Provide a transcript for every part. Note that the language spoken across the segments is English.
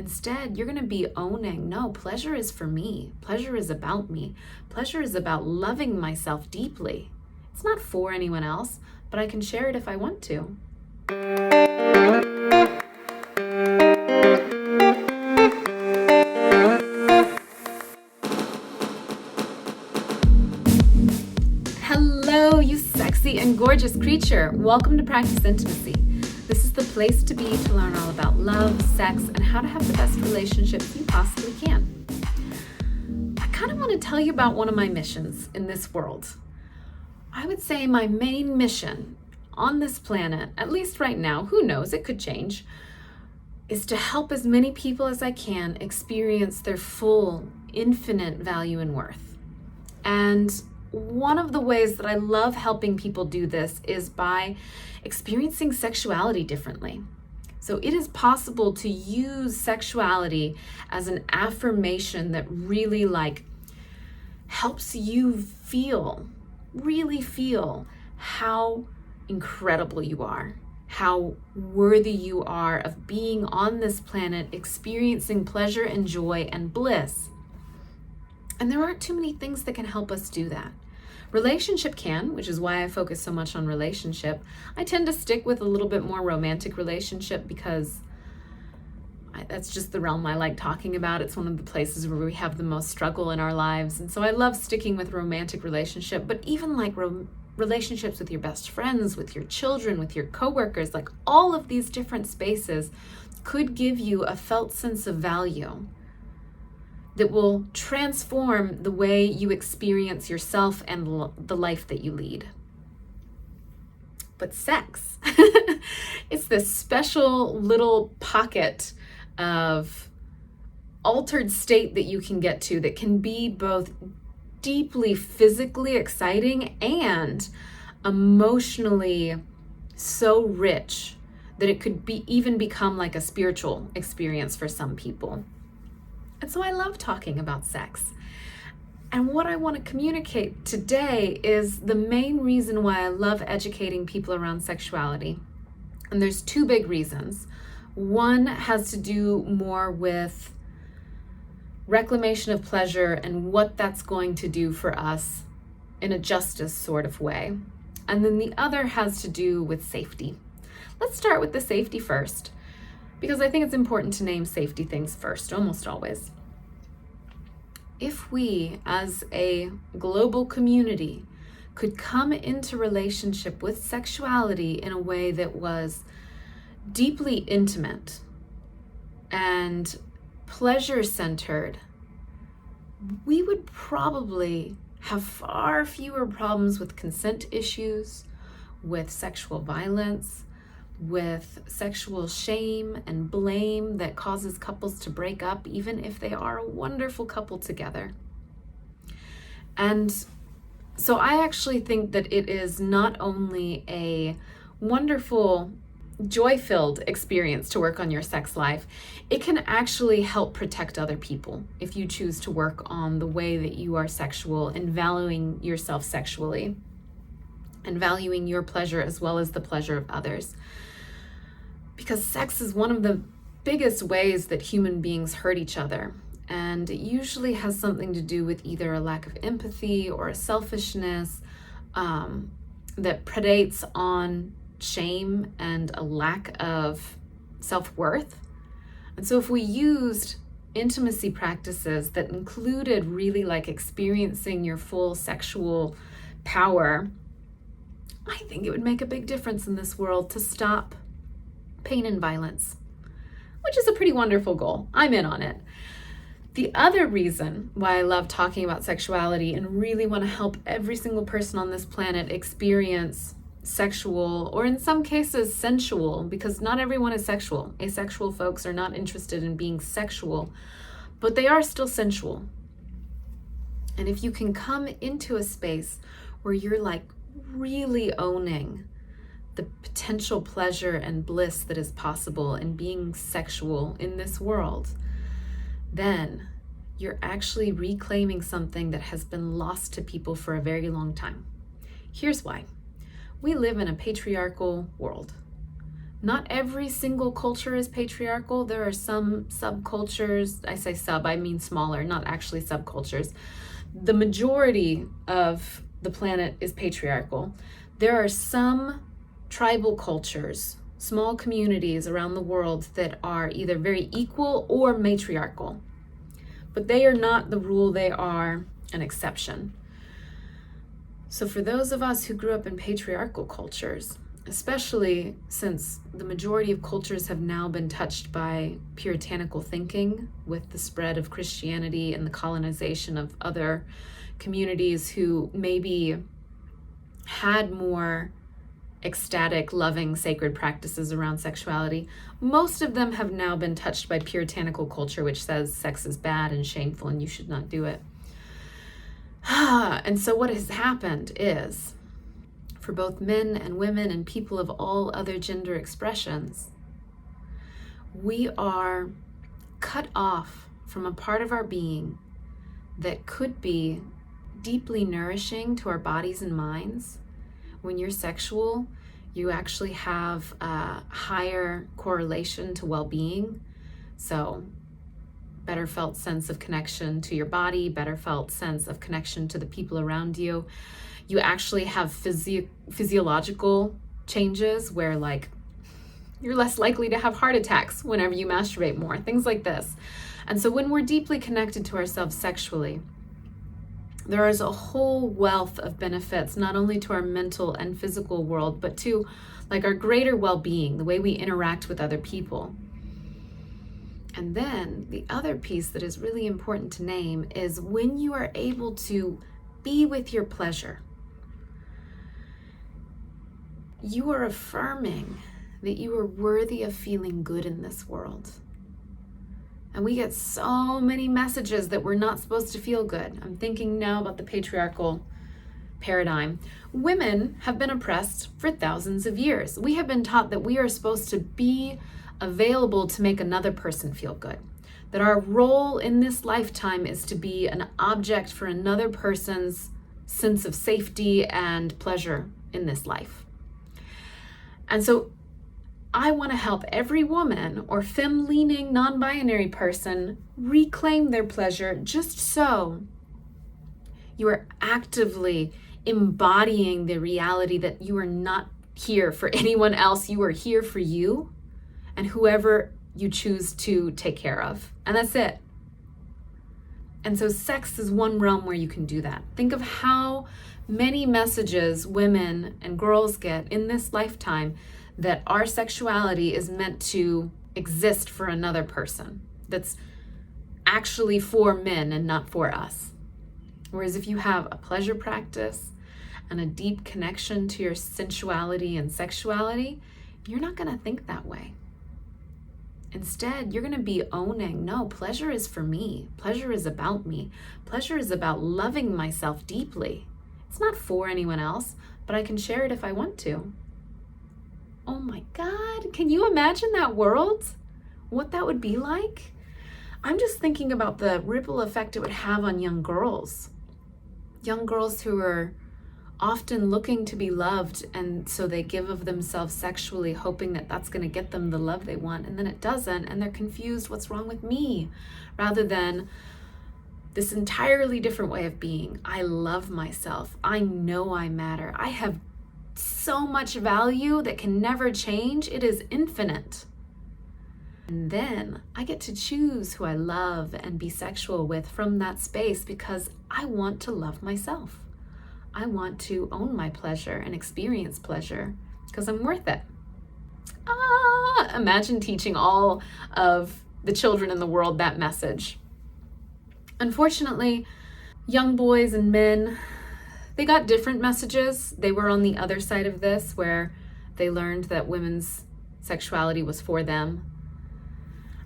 Instead, you're going to be owning, no, pleasure is for me. Pleasure is about me. Pleasure is about loving myself deeply. It's not for anyone else, but I can share it if I want to. Hello, you sexy and gorgeous creature. Welcome to Practice Intimacy. This is the place to be to learn all about love, sex, and how to have the best relationships you possibly can. I kind of want to tell you about one of my missions in this world. I would say my main mission on this planet, at least right now, who knows, it could change, is to help as many people as I can experience their full, infinite value and worth. And one of the ways that I love helping people do this is by experiencing sexuality differently. So it is possible to use sexuality as an affirmation that really helps you really feel how incredible you are, how worthy you are of being on this planet, experiencing pleasure and joy and bliss. And there aren't too many things that can help us do that. Relationship can, which is why I focus so much on relationship. I tend to stick with a little bit more romantic relationship because that's just the realm I like talking about. It's one of the places where we have the most struggle in our lives. And so I love sticking with romantic relationship, but even relationships with your best friends, with your children, with your coworkers, all of these different spaces could give you a felt sense of value that will transform the way you experience yourself and the life that you lead. But sex, it's this special little pocket of altered state that you can get to that can be both deeply physically exciting and emotionally so rich that it could even become like a spiritual experience for some people. And so I love talking about sex. And what I want to communicate today is the main reason why I love educating people around sexuality. And there's two big reasons. One has to do more with reclamation of pleasure and what that's going to do for us in a justice sort of way. And then the other has to do with safety. Let's start with the safety first, because I think it's important to name safety things first, almost always. If we, as a global community, could come into relationship with sexuality in a way that was deeply intimate and pleasure-centered, we would probably have far fewer problems with consent issues, with sexual violence, with sexual shame and blame that causes couples to break up, even if they are a wonderful couple together. And so I actually think that it is not only a wonderful, joy-filled experience to work on your sex life, it can actually help protect other people if you choose to work on the way that you are sexual and valuing yourself sexually and valuing your pleasure as well as the pleasure of others. Because sex is one of the biggest ways that human beings hurt each other. And it usually has something to do with either a lack of empathy or a selfishness that predates on shame and a lack of self-worth. And so if we used intimacy practices that included really experiencing your full sexual power, I think it would make a big difference in this world to stop pain and violence, which is a pretty wonderful goal. I'm in on it. The other reason why I love talking about sexuality and really want to help every single person on this planet experience sexual, or in some cases sensual, because not everyone is sexual. Asexual folks are not interested in being sexual, but they are still sensual. And if you can come into a space where you're really owning the potential pleasure and bliss that is possible in being sexual in this world, then you're actually reclaiming something that has been lost to people for a very long time. Here's why. We live in a patriarchal world. Not every single culture is patriarchal. There are some subcultures. I say sub, I mean smaller, not actually subcultures. The majority of the planet is patriarchal. There are some tribal cultures, small communities around the world that are either very equal or matriarchal. But they are not the rule, they are an exception. So for those of us who grew up in patriarchal cultures, especially since the majority of cultures have now been touched by puritanical thinking with the spread of Christianity and the colonization of other communities who maybe had more ecstatic, loving, sacred practices around sexuality, most of them have now been touched by puritanical culture, which says sex is bad and shameful and you should not do it. And so what has happened is, for both men and women and people of all other gender expressions, we are cut off from a part of our being that could be deeply nourishing to our bodies and minds. When you're sexual, you actually have a higher correlation to well-being. So better felt sense of connection to your body, better felt sense of connection to the people around you. You actually have physiological changes where, like, you're less likely to have heart attacks whenever you masturbate more, things like this. And so when we're deeply connected to ourselves sexually, there is a whole wealth of benefits, not only to our mental and physical world, but to like our greater well-being, the way we interact with other people. And then the other piece that is really important to name is when you are able to be with your pleasure, you are affirming that you are worthy of feeling good in this world. And we get so many messages that we're not supposed to feel good. I'm thinking now about the patriarchal paradigm. Women have been oppressed for thousands of years. We have been taught that we are supposed to be available to make another person feel good. That our role in this lifetime is to be an object for another person's sense of safety and pleasure in this life. And so I want to help every woman or femme-leaning, non-binary person reclaim their pleasure, just so you are actively embodying the reality that you are not here for anyone else. You are here for you and whoever you choose to take care of. And that's it. And so sex is one realm where you can do that. Think of how many messages women and girls get in this lifetime that our sexuality is meant to exist for another person, that's actually for men and not for us. Whereas if you have a pleasure practice and a deep connection to your sensuality and sexuality, you're not going to think that way. Instead, you're going to be owning, no, pleasure is for me. Pleasure is about me. Pleasure is about loving myself deeply. It's not for anyone else, but I can share it if I want to. Oh my God, can you imagine that world? What that would be like? I'm just thinking about the ripple effect it would have on young girls. Young girls who are often looking to be loved, and so they give of themselves sexually, hoping that that's going to get them the love they want, and then it doesn't, and they're confused, what's wrong with me? Rather than this entirely different way of being. I love myself. I know I matter. I have so much value that can never change. It is infinite. And then I get to choose who I love and be sexual with from that space, because I want to love myself. I want to own my pleasure and experience pleasure because I'm worth it. Imagine teaching all of the children in the world that message. Unfortunately, young boys and men, they got different messages. They were on the other side of this, where they learned that women's sexuality was for them.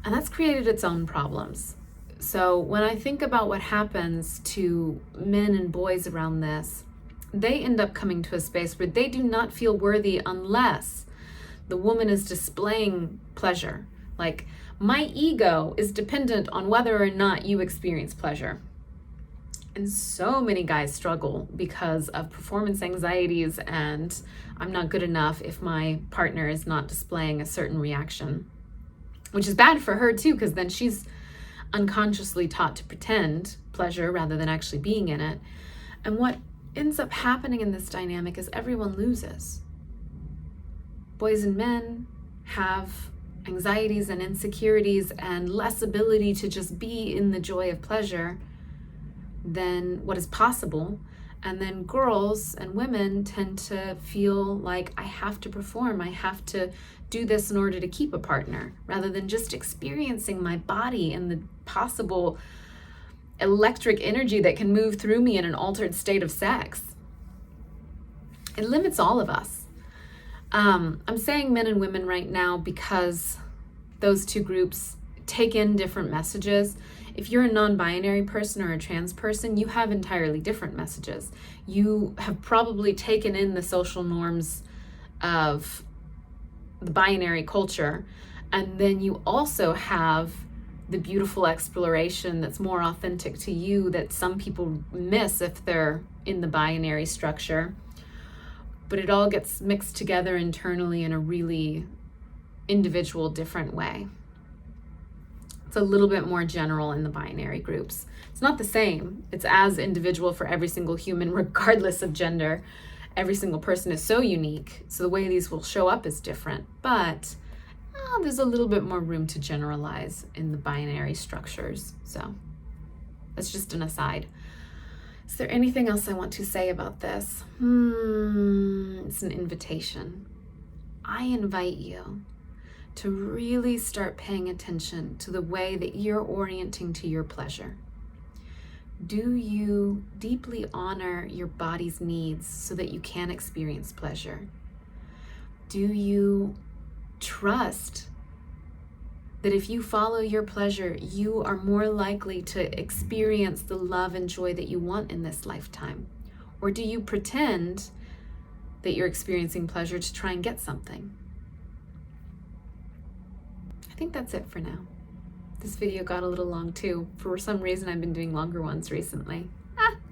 And that's created its own problems. So when I think about what happens to men and boys around this, they end up coming to a space where they do not feel worthy unless the woman is displaying pleasure. Like, my ego is dependent on whether or not you experience pleasure. And so many guys struggle because of performance anxieties and I'm not good enough if my partner is not displaying a certain reaction, which is bad for her too, because then she's unconsciously taught to pretend pleasure rather than actually being in it. And what ends up happening in this dynamic is everyone loses. Boys and men have anxieties and insecurities and less ability to just be in the joy of pleasure than what is possible. And then girls and women tend to feel like I have to perform, I have to do this in order to keep a partner, rather than just experiencing my body and the possible electric energy that can move through me in an altered state of sex. It limits all of us. I'm saying men and women right now because those two groups take in different messages. If you're a non-binary person or a trans person, you have entirely different messages. You have probably taken in the social norms of the binary culture, and then you also have the beautiful exploration that's more authentic to you that some people miss if they're in the binary structure. But it all gets mixed together internally in a really individual, different way. It's a little bit more general in the binary groups. It's not the same. It's as individual for every single human, regardless of gender. Every single person is so unique, so the way these will show up is different. But there's a little bit more room to generalize in the binary structures. So that's just an aside. Is there anything else I want to say about this? It's an invitation. I invite you to really start paying attention to the way that you're orienting to your pleasure. Do you deeply honor your body's needs so that you can experience pleasure? Do you trust that if you follow your pleasure, you are more likely to experience the love and joy that you want in this lifetime? Or do you pretend that you're experiencing pleasure to try and get something? I think that's it for now. This video got a little long too. For some reason, I've been doing longer ones recently.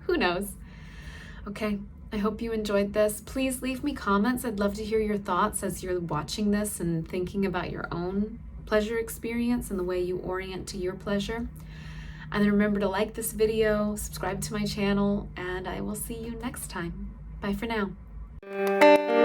Who knows? Okay, I hope you enjoyed this. Please leave me comments. I'd love to hear your thoughts as you're watching this and thinking about your own pleasure experience and the way you orient to your pleasure. And then remember to like this video, subscribe to my channel, and I will see you next time. Bye for now.